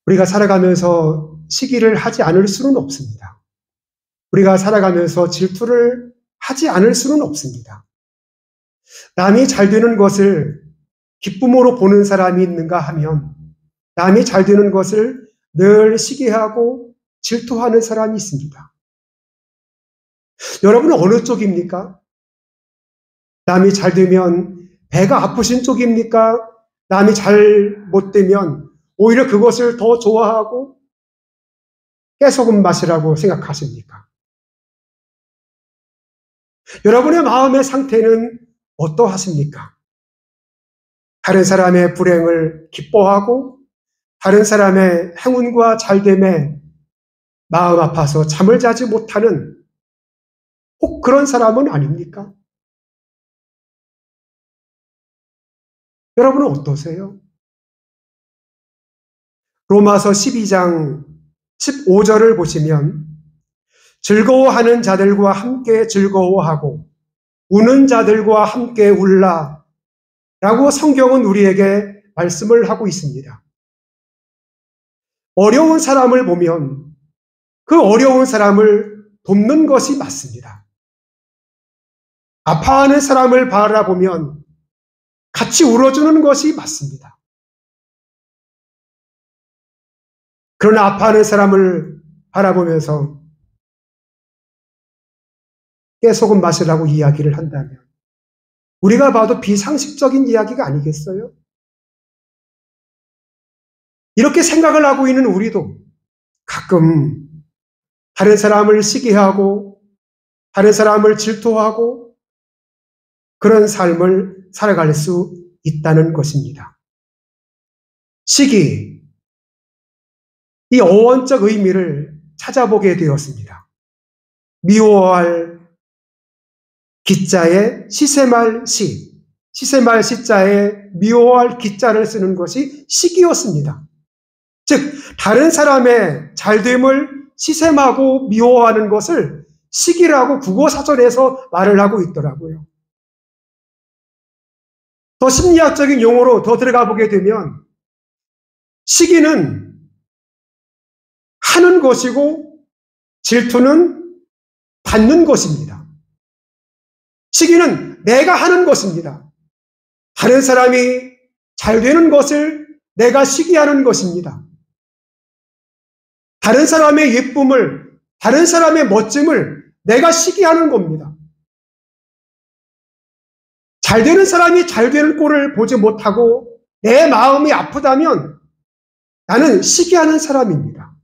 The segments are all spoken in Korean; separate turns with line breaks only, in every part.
우리가 살아가면서 시기를 하지 않을 수는 없습니다. 우리가 살아가면서 질투를 하지 않을 수는 없습니다. 남이 잘 되는 것을 기쁨으로 보는 사람이 있는가 하면 남이 잘 되는 것을 늘 시기하고 질투하는 사람이 있습니다. 여러분은 어느 쪽입니까? 남이 잘 되면 배가 아프신 쪽입니까? 남이 잘 못 되면 오히려 그것을 더 좋아하고 깨소금 맛이라고 생각하십니까? 여러분의 마음의 상태는 어떠하십니까? 다른 사람의 불행을 기뻐하고 다른 사람의 행운과 잘됨에 마음 아파서 잠을 자지 못하는 꼭 그런 사람은 아닙니까? 여러분은 어떠세요? 로마서 12장 15절을 보시면 즐거워하는 자들과 함께 즐거워하고 우는 자들과 함께 울라 라고 성경은 우리에게 말씀을 하고 있습니다. 어려운 사람을 보면 그 어려운 사람을 돕는 것이 맞습니다. 아파하는 사람을 바라보면 같이 울어주는 것이 맞습니다. 그러나 아파하는 사람을 바라보면서 깨소금 마시라고 이야기를 한다면 우리가 봐도 비상식적인 이야기가 아니겠어요? 이렇게 생각을 하고 있는 우리도 가끔 다른 사람을 시기하고 다른 사람을 질투하고 그런 삶을 살아갈 수 있다는 것입니다. 시기, 이 어원적 의미를 찾아보게 되었습니다. 미워할 기자에 시세말 시, 시세말 시자에 미워할 기자를 쓰는 것이 시기였습니다. 즉 다른 사람의 잘됨을 시샘하고 미워하는 것을 시기라고 국어사전에서 말을 하고 있더라고요. 더 심리학적인 용어로 더 들어가 보게 되면 시기는 하는 것이고 질투는 받는 것입니다. 시기는 내가 하는 것입니다. 다른 사람이 잘 되는 것을 내가 시기하는 것입니다. 다른 사람의 예쁨을, 다른 사람의 멋짐을 내가 시기하는 겁니다. 잘 되는 사람이 잘 되는 꼴을 보지 못하고 내 마음이 아프다면 나는 시기하는 사람입니다.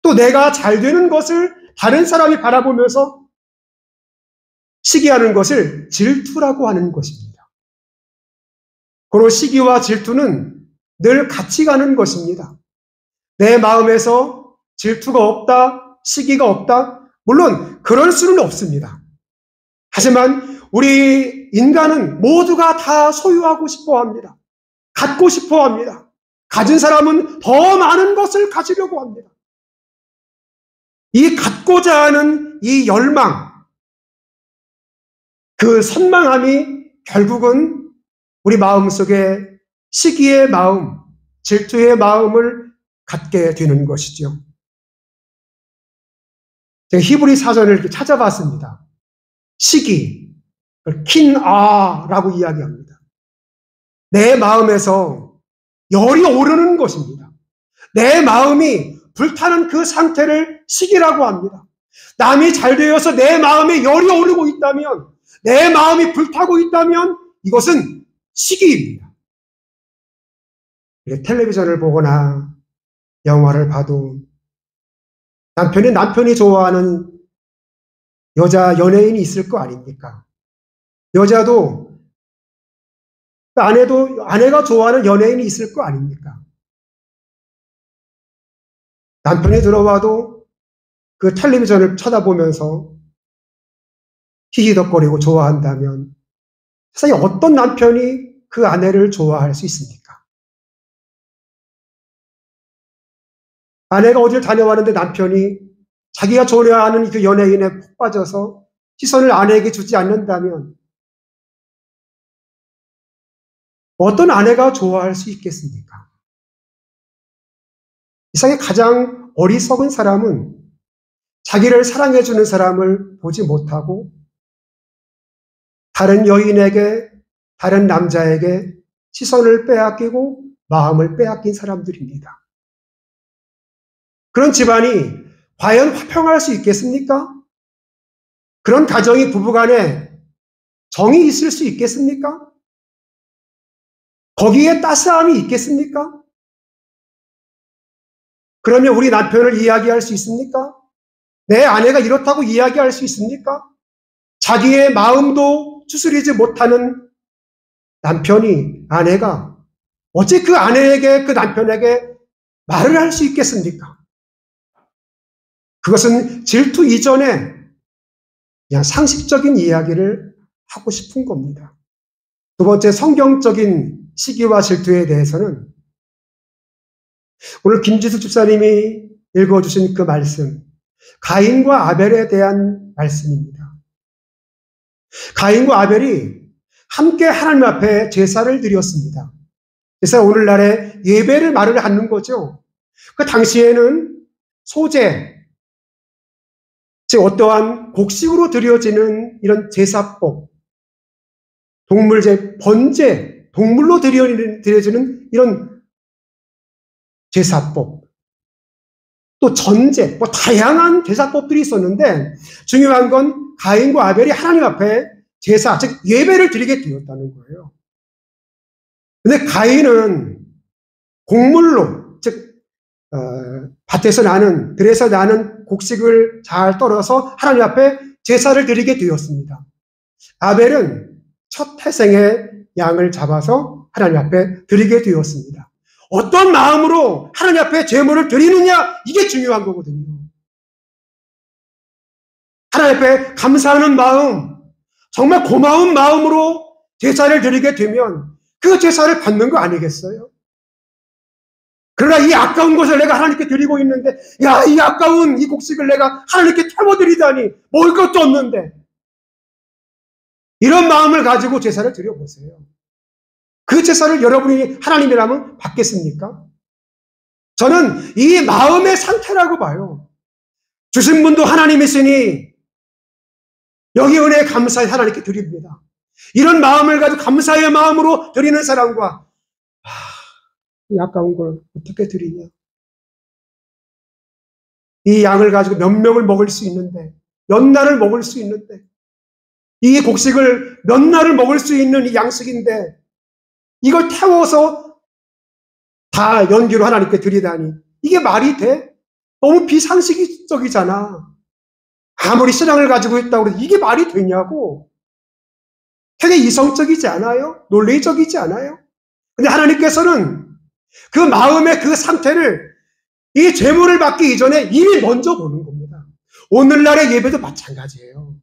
또 내가 잘 되는 것을 다른 사람이 바라보면서 시기하는 것을 질투라고 하는 것입니다. 고로 시기와 질투는 늘 같이 가는 것입니다. 내 마음에서 질투가 없다, 시기가 없다, 물론 그럴 수는 없습니다. 하지만 우리 인간은 모두가 다 소유하고 싶어 합니다. 갖고 싶어 합니다. 가진 사람은 더 많은 것을 가지려고 합니다. 이 갖고자 하는 이 열망, 그 선망함이 결국은 우리 마음속에 시기의 마음, 질투의 마음을 갖게 되는 것이죠. 제가 히브리 사전을 이렇게 찾아봤습니다. 시기, 킨아라고 이야기합니다. 내 마음에서 열이 오르는 것입니다. 내 마음이 불타는 그 상태를 시기라고 합니다. 남이 잘 되어서 내 마음에 열이 오르고 있다면, 내 마음이 불타고 있다면 이것은 시기입니다. 텔레비전을 보거나 영화를 봐도 남편이 좋아하는 여자 연예인이 있을 거 아닙니까? 여자도 아내가 좋아하는 연예인이 있을 거 아닙니까? 남편이 들어와도 그 텔레비전을 쳐다보면서 히히덕거리고 좋아한다면 세상에 어떤 남편이 그 아내를 좋아할 수 있습니까? 아내가 어딜 다녀왔는데 남편이 자기가 좋아하는 그 연예인에 푹 빠져서 시선을 아내에게 주지 않는다면 어떤 아내가 좋아할 수 있겠습니까? 이 세상에 가장 어리석은 사람은 자기를 사랑해주는 사람을 보지 못하고 다른 여인에게, 다른 남자에게 시선을 빼앗기고 마음을 빼앗긴 사람들입니다. 그런 집안이 과연 화평할 수 있겠습니까? 그런 가정이 부부간에 정이 있을 수 있겠습니까? 거기에 따스함이 있겠습니까? 그러면 우리 남편을 이야기할 수 있습니까? 내 아내가 이렇다고 이야기할 수 있습니까? 자기의 마음도 추스리지 못하는 남편이, 아내가 어찌 그 아내에게, 그 남편에게 말을 할 수 있겠습니까? 그것은 질투 이전에 그냥 상식적인 이야기를 하고 싶은 겁니다. 두 번째, 성경적인 시기와 질투에 대해서는 오늘 김지수 집사님이 읽어주신 그 말씀, 가인과 아벨에 대한 말씀입니다. 가인과 아벨이 함께 하나님 앞에 제사를 드렸습니다. 그래서 오늘날에 예배를 말을 하는 거죠. 그 당시에는 소제, 즉 어떠한 곡식으로 드려지는 이런 제사법, 번제, 동물로 드려지는 이런 제사법, 또 전제, 다양한 제사법들이 있었는데 중요한 건 가인과 아벨이 하나님 앞에 제사, 즉 예배를 드리게 되었다는 거예요. 근데 가인은 곡물로, 즉 밭에서 나는, 들에서 나는 곡식을 잘 떨어서 하나님 앞에 제사를 드리게 되었습니다. 아벨은 첫 태생의 양을 잡아서 하나님 앞에 드리게 되었습니다. 어떤 마음으로 하나님 앞에 제물을 드리느냐, 이게 중요한 거거든요. 하나님 앞에 감사하는 마음, 정말 고마운 마음으로 제사를 드리게 되면 그 제사를 받는 거 아니겠어요? 그러나 이 아까운 것을 내가 하나님께 드리고 있는데, 야, 이 아까운 이 곡식을 내가 하나님께 태워드리다니, 먹을 것도 없는데. 이런 마음을 가지고 제사를 드려보세요. 그 제사를 여러분이 하나님이라면 받겠습니까? 저는 이 마음의 상태라고 봐요. 주신 분도 하나님이시니 여기 은혜에 감사히 하나님께 드립니다. 이런 마음을 가지고 감사의 마음으로 드리는 사람과 이 아까운 걸 어떻게 드리냐. 이 양을 가지고 몇 명을 먹을 수 있는데, 몇 날을 먹을 수 있는데, 이 곡식을 몇 날을 먹을 수 있는 이 양식인데 이걸 태워서 다 연기로 하나님께 드리다니, 이게 말이 돼? 너무 비상식적이잖아. 아무리 신앙을 가지고 있다고 해도 이게 말이 되냐고. 되게 이성적이지 않아요? 논리적이지 않아요? 근데 하나님께서는 그 마음의 그 상태를 이 제물을 받기 이전에 이미 먼저 보는 겁니다. 오늘날의 예배도 마찬가지예요.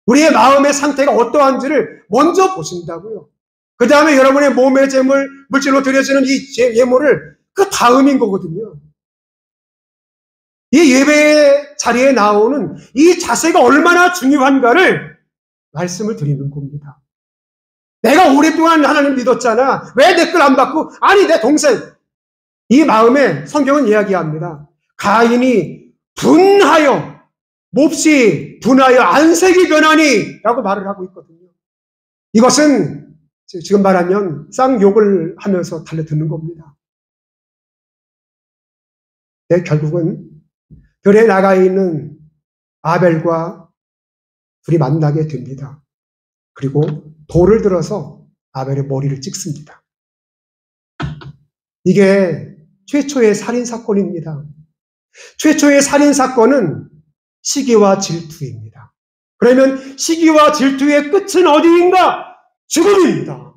우리의 마음의 상태가 어떠한지를 먼저 보신다고요. 그 다음에 여러분의 몸의 제물, 물질로 드려지는 이 예물을 그 다음인 거거든요. 이 예배 자리에 나오는 이 자세가 얼마나 중요한가를 말씀을 드리는 겁니다. 내가 오랫동안 하나님 믿었잖아. 왜 내 걸 안 받고? 아니, 내 동생. 이 마음에 성경은 이야기합니다. 가인이 분하여, 몹시 분하여 안색이 변하니 라고 말을 하고 있거든요. 이것은 지금 말하면 쌍욕을 하면서 달려드는 겁니다. 결국은 들에 나가 있는 아벨과 둘이 만나게 됩니다. 그리고 돌을 들어서 아벨의 머리를 찍습니다. 이게 최초의 살인사건입니다. 최초의 살인사건은 시기와 질투입니다. 그러면 시기와 질투의 끝은 어디인가? 죽음입니다.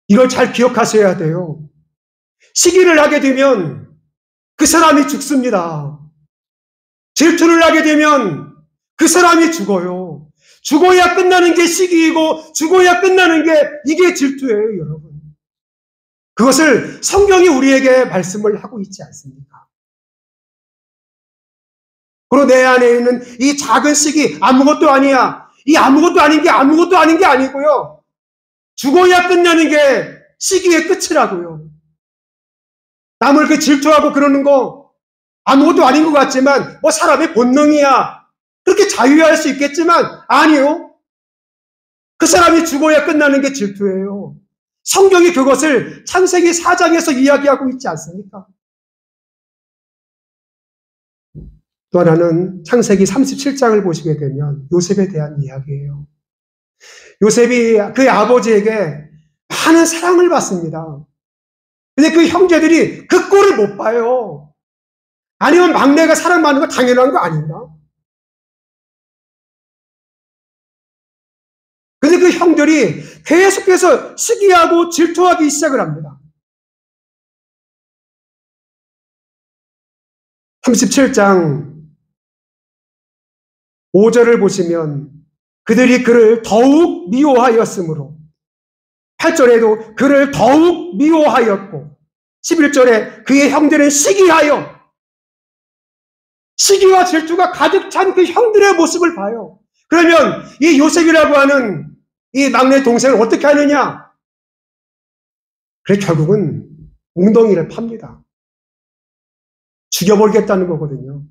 이걸 잘 기억하셔야 돼요. 시기를 하게 되면 그 사람이 죽습니다. 질투를 하게 되면 그 사람이 죽어요. 죽어야 끝나는 게 시기이고 죽어야 끝나는 게 이게 질투예요, 여러분. 그것을 성경이 우리에게 말씀을 하고 있지 않습니까? 그리고 내 안에 있는 이 작은 시기, 아무것도 아니야. 이 아무것도 아닌 게 아무것도 아닌 게 아니고요. 죽어야 끝나는 게 시기의 끝이라고요. 남을 그 질투하고 그러는 거 아무것도 아닌 것 같지만 뭐 사람의 본능이야. 그렇게 자유할 수 있겠지만 아니요. 그 사람이 죽어야 끝나는 게 질투예요. 성경이 그것을 창세기 4장에서 이야기하고 있지 않습니까? 또 하나는 창세기 37장을 보시게 되면 요셉에 대한 이야기예요. 요셉이 그의 아버지에게 많은 사랑을 받습니다. 근데 그 형제들이 그 꼴을 못 봐요. 아니면 막내가 사랑받는 거 당연한 거 아닌가? 근데 그 형들이 계속해서 시기하고 질투하기 시작을 합니다. 37장 5절을 보시면 그들이 그를 더욱 미워하였으므로 8절에도 그를 더욱 미워하였고 11절에 그의 형들은 시기하여 시기와 질투가 가득 찬 그 형들의 모습을 봐요. 그러면 이 요셉이라고 하는 이 막내 동생을 어떻게 하느냐? 그래 결국은 웅덩이를 팝니다. 죽여버리겠다는 거거든요.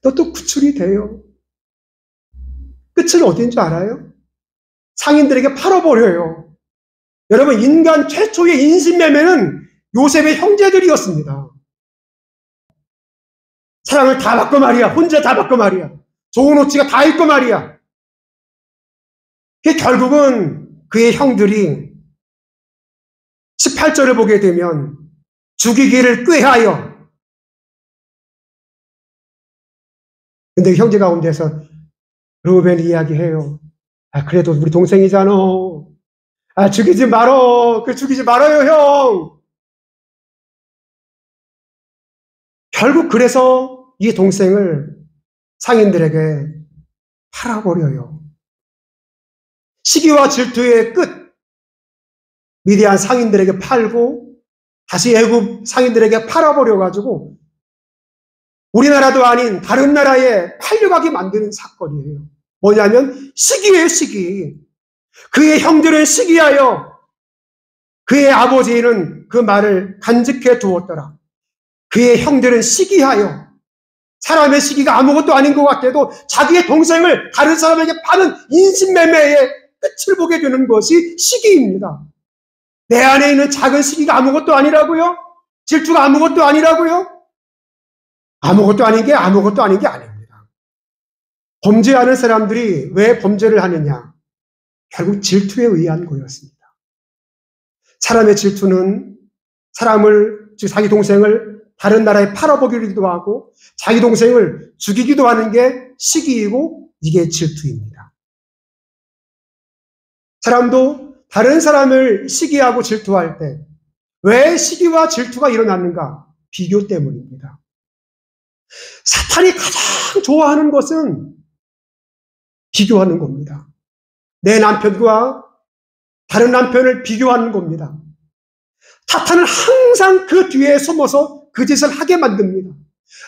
또 구출이 돼요. 끝은 어딘 줄 알아요? 상인들에게 팔아버려요. 여러분, 인간 최초의 인신매매는 요셉의 형제들이었습니다. 사랑을 다 받고 말이야. 혼자 다 받고 말이야. 좋은 옷지가 다 입고 말이야. 결국은 그의 형들이 18절을 보게 되면 죽이기를 꾀하여 근데 형제 가운데서 르우벤이 이야기해요. 그래도 우리 동생이잖아. 죽이지 말어. 죽이지 말아요, 형. 결국 그래서 이 동생을 상인들에게 팔아버려요. 시기와 질투의 끝. 미디안 상인들에게 팔고 다시 애굽 상인들에게 팔아버려가지고 우리나라도 아닌 다른 나라에 팔려가게 만드는 사건이에요. 뭐냐면 시기예요, 시기. 그의 형들은 시기하여 그의 아버지는 그 말을 간직해 두었더라. 그의 형들은 시기하여 사람의 시기가 아무것도 아닌 것 같아도 자기의 동생을 다른 사람에게 파는 인신매매의 끝을 보게 되는 것이 시기입니다. 내 안에 있는 작은 시기가 아무것도 아니라고요? 질투가 아무것도 아니라고요? 아무것도 아닌 게 아닙니다. 범죄하는 사람들이 왜 범죄를 하느냐? 결국 질투에 의한 거였습니다. 사람의 질투는 즉 자기 동생을 다른 나라에 팔아버리기도 하고 자기 동생을 죽이기도 하는 게 시기이고 이게 질투입니다. 사람도 다른 사람을 시기하고 질투할 때 왜 시기와 질투가 일어났는가? 비교 때문입니다. 사탄이 가장 좋아하는 것은 비교하는 겁니다. 내 남편과 다른 남편을 비교하는 겁니다. 사탄은 항상 그 뒤에 숨어서 그 짓을 하게 만듭니다.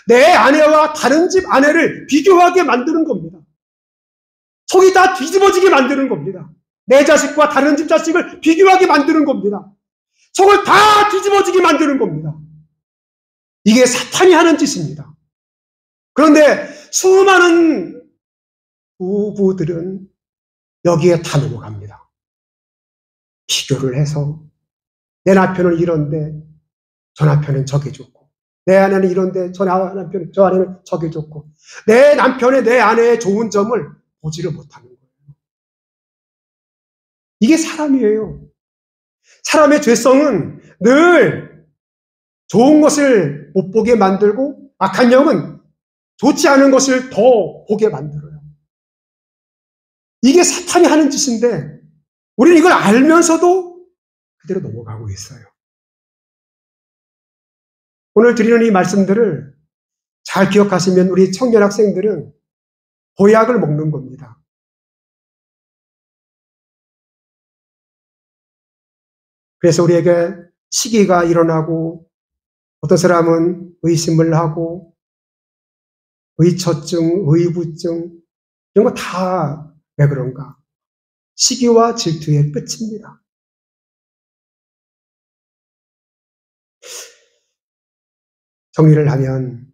내 아내와 다른 집 아내를 비교하게 만드는 겁니다. 속이 다 뒤집어지게 만드는 겁니다. 내 자식과 다른 집 자식을 비교하게 만드는 겁니다. 속을 다 뒤집어지게 만드는 겁니다. 이게 사탄이 하는 짓입니다. 그런데 수많은 부부들은 여기에 다 넘어갑니다. 비교를 해서 내 남편은 이런데 저 남편은 저게 좋고 내 아내는 이런데 저 아내는 저게 좋고 내 남편의 내 아내의 좋은 점을 보지를 못하는 거예요. 이게 사람이에요. 사람의 죄성은 늘 좋은 것을 못 보게 만들고 악한 영은 좋지 않은 것을 더 보게 만들어요. 이게 사탄이 하는 짓인데 우리는 이걸 알면서도 그대로 넘어가고 있어요. 오늘 드리는 이 말씀들을 잘 기억하시면 우리 청년 학생들은 보약을 먹는 겁니다. 그래서 우리에게 시기가 일어나고 어떤 사람은 의심을 하고 의처증, 의부증 이런 거 다 왜 그런가? 시기와 질투의 끝입니다. 정리를 하면,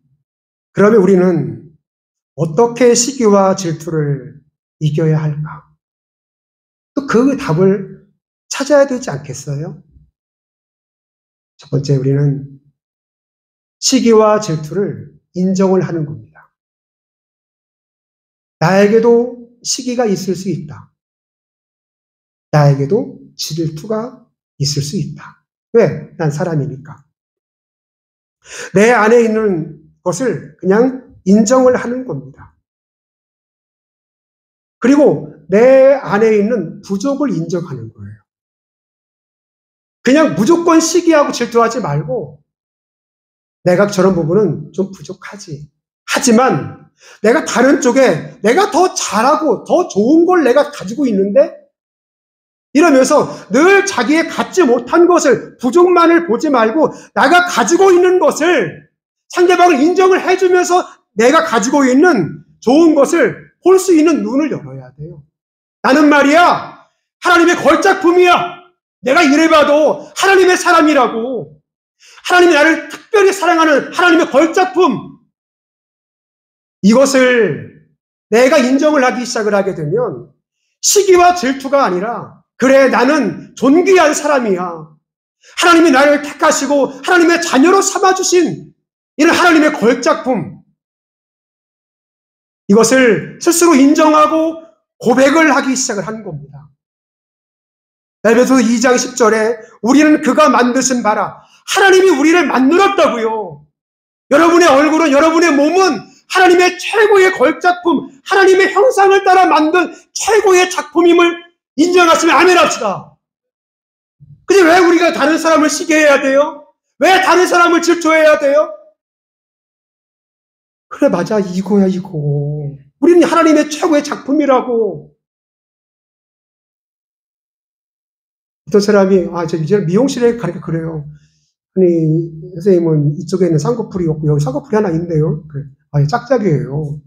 그러면 우리는 어떻게 시기와 질투를 이겨야 할까? 또 그 답을 찾아야 되지 않겠어요? 첫 번째, 우리는 시기와 질투를 인정을 하는 겁니다. 나에게도 시기가 있을 수 있다. 나에게도 질투가 있을 수 있다. 왜? 난 사람이니까. 내 안에 있는 것을 그냥 인정을 하는 겁니다. 그리고 내 안에 있는 부족을 인정하는 거예요. 그냥 무조건 시기하고 질투하지 말고 내가 저런 부분은 좀 부족하지. 하지만 내가 다른 쪽에 내가 더 잘하고 더 좋은 걸 내가 가지고 있는데 이러면서 늘 자기의 갖지 못한 것을 부족만을 보지 말고 내가 가지고 있는 것을 상대방을 인정을 해주면서 내가 가지고 있는 좋은 것을 볼 수 있는 눈을 열어야 돼요. 나는 말이야 하나님의 걸작품이야. 내가 이래봐도 하나님의 사람이라고. 하나님이 나를 특별히 사랑하는 하나님의 걸작품. 이것을 내가 인정을 하기 시작을 하게 되면 시기와 질투가 아니라 그래 나는 존귀한 사람이야. 하나님이 나를 택하시고 하나님의 자녀로 삼아주신 이런 하나님의 걸작품. 이것을 스스로 인정하고 고백을 하기 시작을 한 겁니다. 에베소서 2장 10절에 우리는 그가 만드신 바라 하나님이 우리를 만들었다고요. 여러분의 얼굴은 여러분의 몸은 하나님의 최고의 걸작품, 하나님의 형상을 따라 만든 최고의 작품임을 인정하시면 아멘 합시다. 근데 왜 우리가 다른 사람을 시기해야 돼요? 왜 다른 사람을 질투해야 돼요? 그래 맞아 이거야 이거. 우리는 하나님의 최고의 작품이라고. 어떤 사람이 저 이제 미용실에 가니까 그래요. 아니 선생님은 이쪽에 있는 쌍꺼풀이 없고 여기 쌍꺼풀이 하나 있는데요. 그래. 짝짝이에요.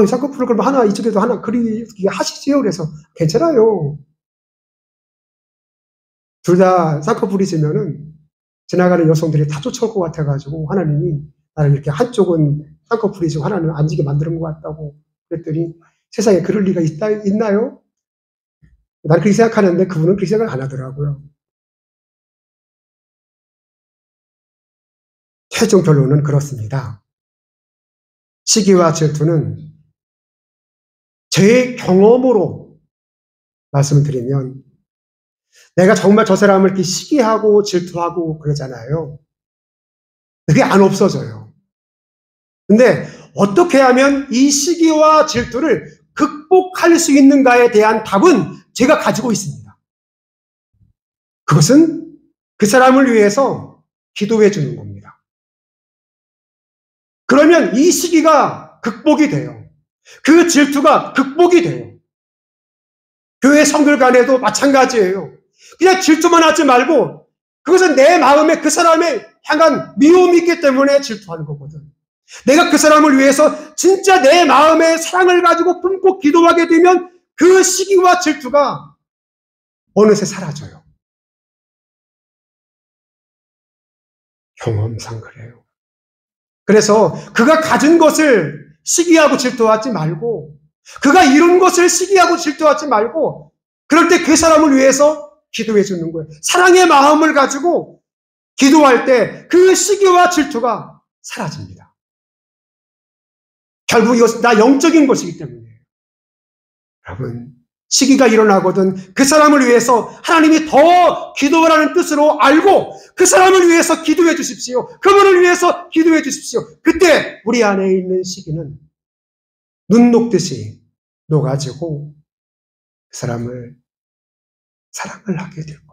쌍꺼풀을 그럼 하나 이쪽에도 하나 그리게 하시지요. 그래서 괜찮아요. 둘 다 쌍꺼풀이 있으면은 지나가는 여성들이 다 쫓아올 것 같아가지고 하나님이 나를 이렇게 한쪽은 쌍꺼풀이 있고 하나는 안 지게 만드는 것 같다고 그랬더니 세상에 그럴 리가 있나요? 나는 그렇게 생각하는데 그분은 그렇게 생각을 안 하더라고요. 최종 결론은 그렇습니다. 시기와 질투는 제 경험으로 말씀을 드리면 내가 정말 저 사람을 이렇게 시기하고 질투하고 그러잖아요. 그게 안 없어져요. 근데 어떻게 하면 이 시기와 질투를 극복할 수 있는가에 대한 답은 제가 가지고 있습니다. 그것은 그 사람을 위해서 기도해 주는 겁니다. 그러면 이 시기가 극복이 돼요. 그 질투가 극복이 돼요. 교회 성들 간에도 마찬가지예요. 그냥 질투만 하지 말고 그것은 내 마음에 그 사람에 향한 미움이 있기 때문에 질투하는 거거든. 내가 그 사람을 위해서 진짜 내 마음의 사랑을 가지고 품고 기도하게 되면 그 시기와 질투가 어느새 사라져요. 경험상 그래요. 그래서 그가 가진 것을 시기하고 질투하지 말고 그가 이룬 것을 시기하고 질투하지 말고 그럴 때 그 사람을 위해서 기도해 주는 거예요. 사랑의 마음을 가지고 기도할 때 그 시기와 질투가 사라집니다. 결국 이것은 다 영적인 것이기 때문이에요. 여러분, 시기가 일어나거든 그 사람을 위해서 하나님이 더 기도하라는 뜻으로 알고 그 사람을 위해서 기도해 주십시오. 그분을 위해서 기도해 주십시오. 그때 우리 안에 있는 시기는 눈 녹듯이 녹아지고 그 사람을 사랑을 하게 됩니다.